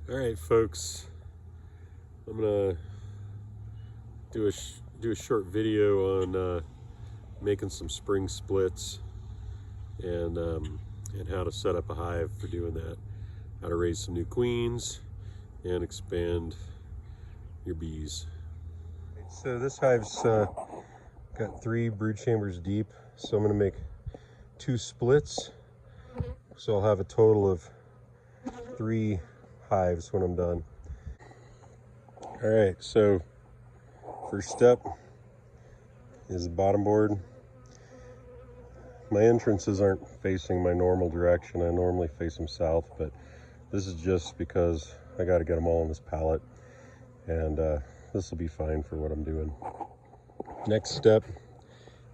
All right, folks, I'm gonna do a short video on making some spring splits and how to set up a hive for doing that, how to raise some new queens and expand your bees. So this hive's got 3 brood chambers deep, so I'm gonna make 2 splits, so I'll have a total of 3 hives when I'm done. All right, so first step is the bottom board. My entrances aren't facing my normal direction. I normally face them south, but this is just because I got to get them all on this pallet, and this will be fine for what I'm doing. Next step,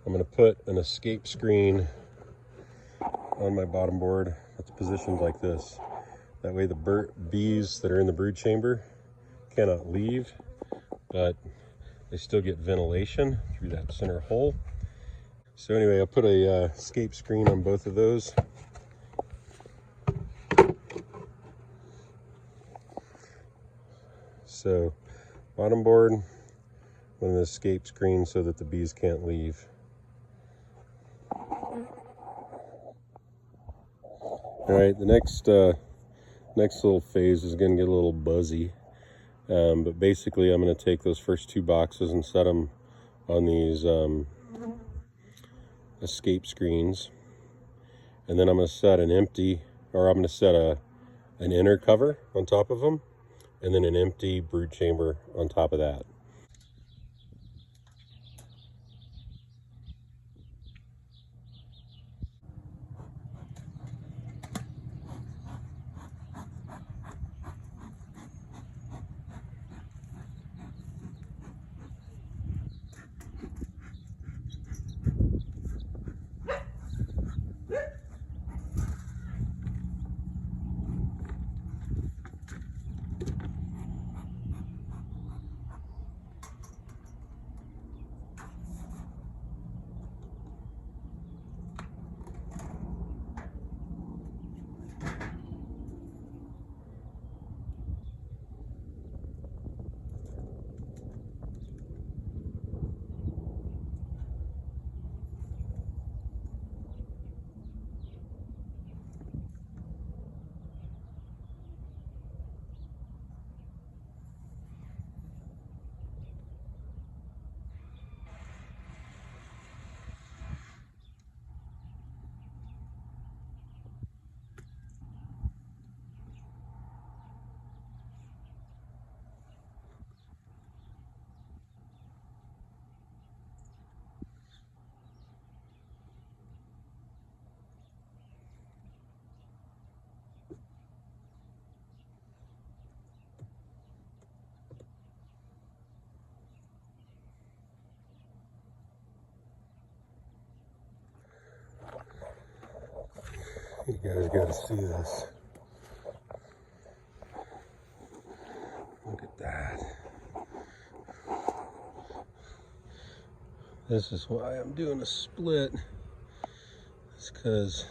I'm going to put an escape screen on my bottom board that's positioned like this. That way the bees that are in the brood chamber cannot leave, but they still get ventilation through that center hole. So anyway, I'll put a escape screen on both of those. So bottom board with an escape screen so that the bees can't leave. All right, the next little phase is going to get a little buzzy, but basically I'm going to take those first 2 boxes and set them on these escape screens, and then I'm going to set an inner cover on top of them, and then an empty brood chamber on top of that. You guys got to see this. Look at that. This is why I'm doing a split. It's because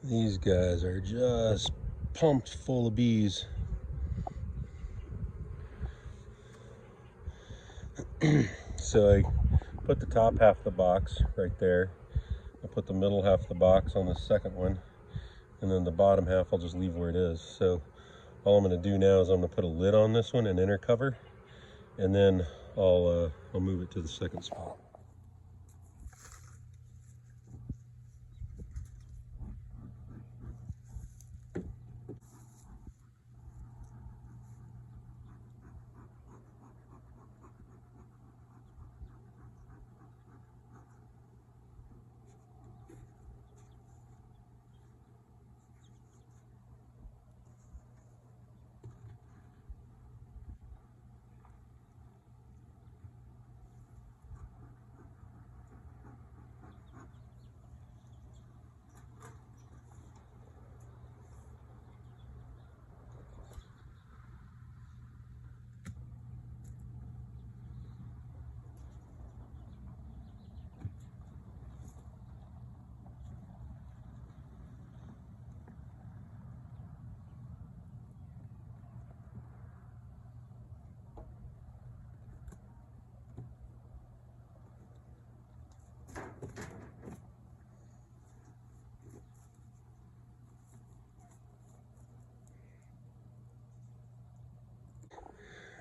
these guys are just pumped full of bees. So I put the top half of the box right there. I'll put the middle half of the box on the second one, and then the bottom half I'll just leave where it is. So all I'm going to do now is I'm going to put a lid on this one, an inner cover, and then I'll move it to the second spot.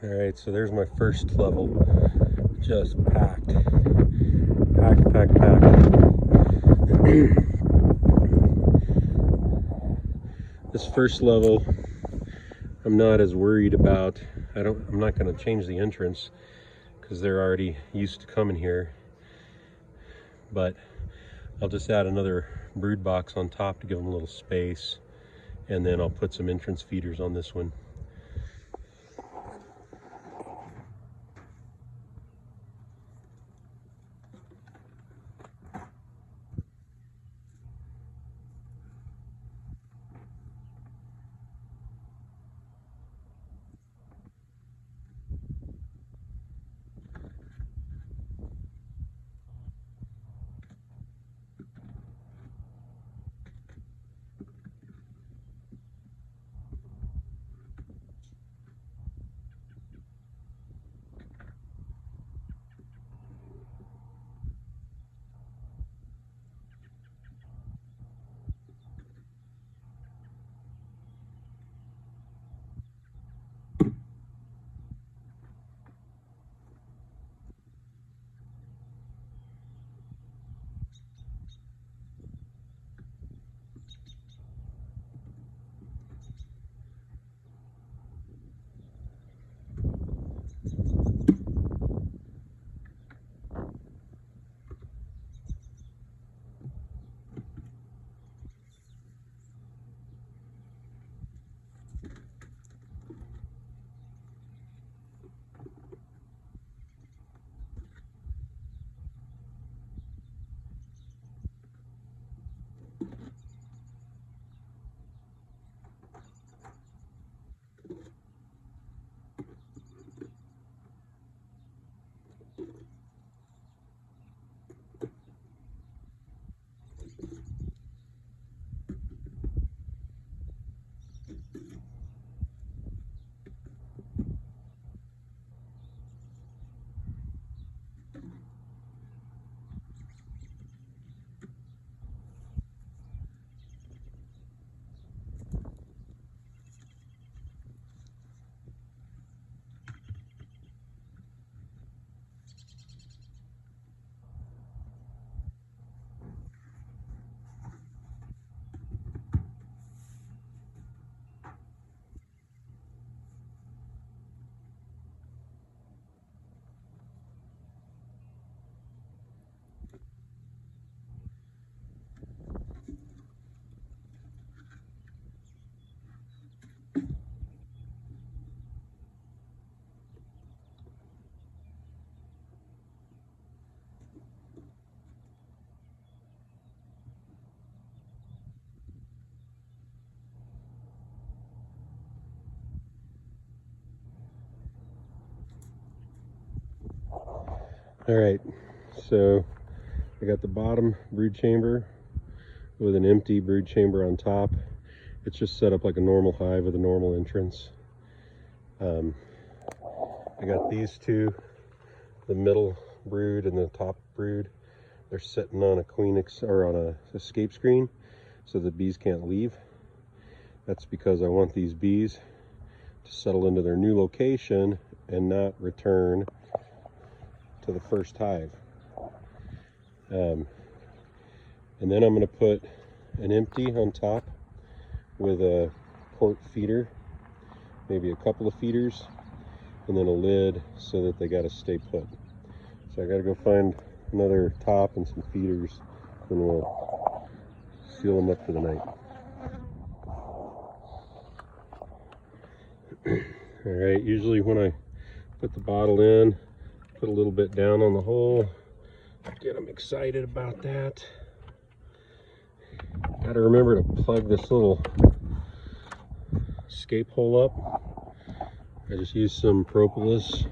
All right, so there's my first level, just packed. Packed. This first level, I'm not as worried about. I'm not going to change the entrance because they're already used to coming here. But I'll just add another brood box on top to give them a little space, and then I'll put some entrance feeders on this one. All right, so I got the bottom brood chamber with an empty brood chamber on top. It's just set up like a normal hive with a normal entrance. I got these two, the middle brood and the top brood. They're sitting on a or on a escape screen so the bees can't leave. That's because I want these bees to settle into their new location and not return to the first hive. And then I'm going to put an empty on top with a quart feeder, maybe a couple of feeders, and then a lid so that they got to stay put. So I got to go find another top and some feeders, and we'll seal them up for the night. All right, usually when I put the bottle in, put a little bit down on the hole, get them excited about that. Got to remember to plug this little escape hole up. I just used some propolis.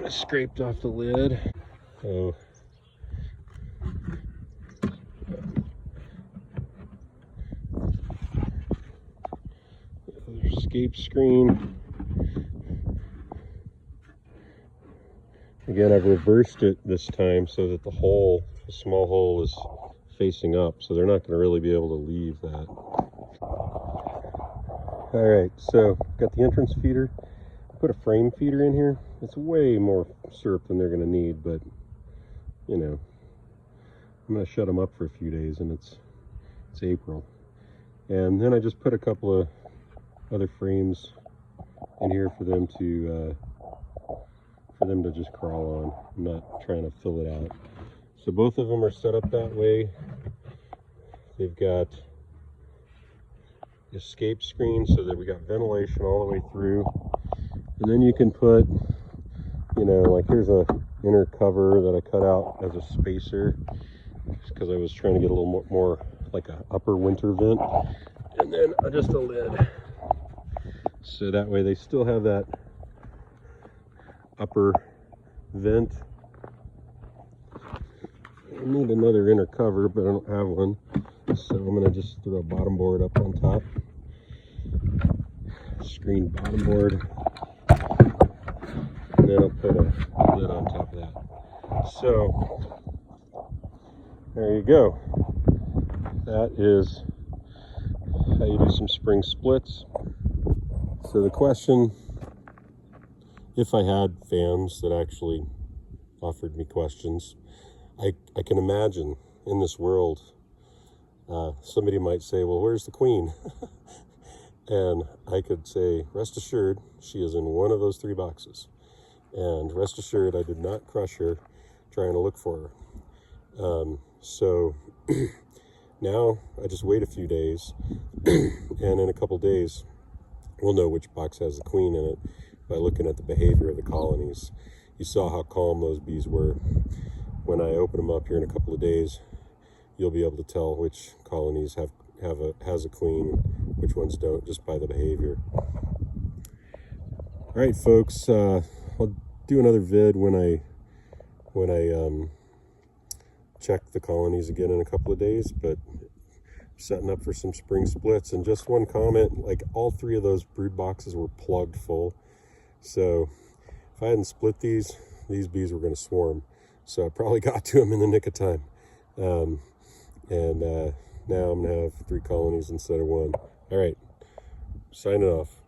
I scraped off the lid. So escape screen. Again, I've reversed it this time so that the small hole is facing up, so they're not going to really be able to leave that. All right, so got the entrance feeder. put a frame feeder in here. It's way more syrup than they're going to need, but you know, I'm going to shut them up for a few days, and it's April. And then I just put a couple of other frames in here for them to just crawl on. I'm not trying to fill it out. So both of them are set up that way. They've got escape screen so that we got ventilation all the way through. And then you can put, you know, like here's a inner cover that I cut out as a spacer because I was trying to get a little more like a upper winter vent. And then just a lid. So that way they still have that upper vent. I need another inner cover, but I don't have one. So I'm gonna just throw a bottom board up on top. Screen bottom board. And then I'll put a lid on top of that. So there you go. That is how you do some spring splits. So the question, if I had fans that actually offered me questions, I can imagine in this world, somebody might say, well, where's the queen? And I could say, rest assured, she is in one of those 3 boxes. And rest assured, I did not crush her trying to look for her. So now I just wait a few days, and in a couple days, we'll know which box has the queen in it by looking at the behavior of the colonies. You saw how calm those bees were. When I open them up here in a couple of days, you'll be able to tell which colonies has a queen, which ones don't, just by the behavior. All right, folks, I'll do another vid when I check the colonies again in a couple of days, but setting up for some spring splits. And just one comment, like all 3 of those brood boxes were plugged full. So if I hadn't split these bees were going to swarm. So I probably got to them in the nick of time. Now I'm going to have 3 colonies instead of 1. All right, signing off.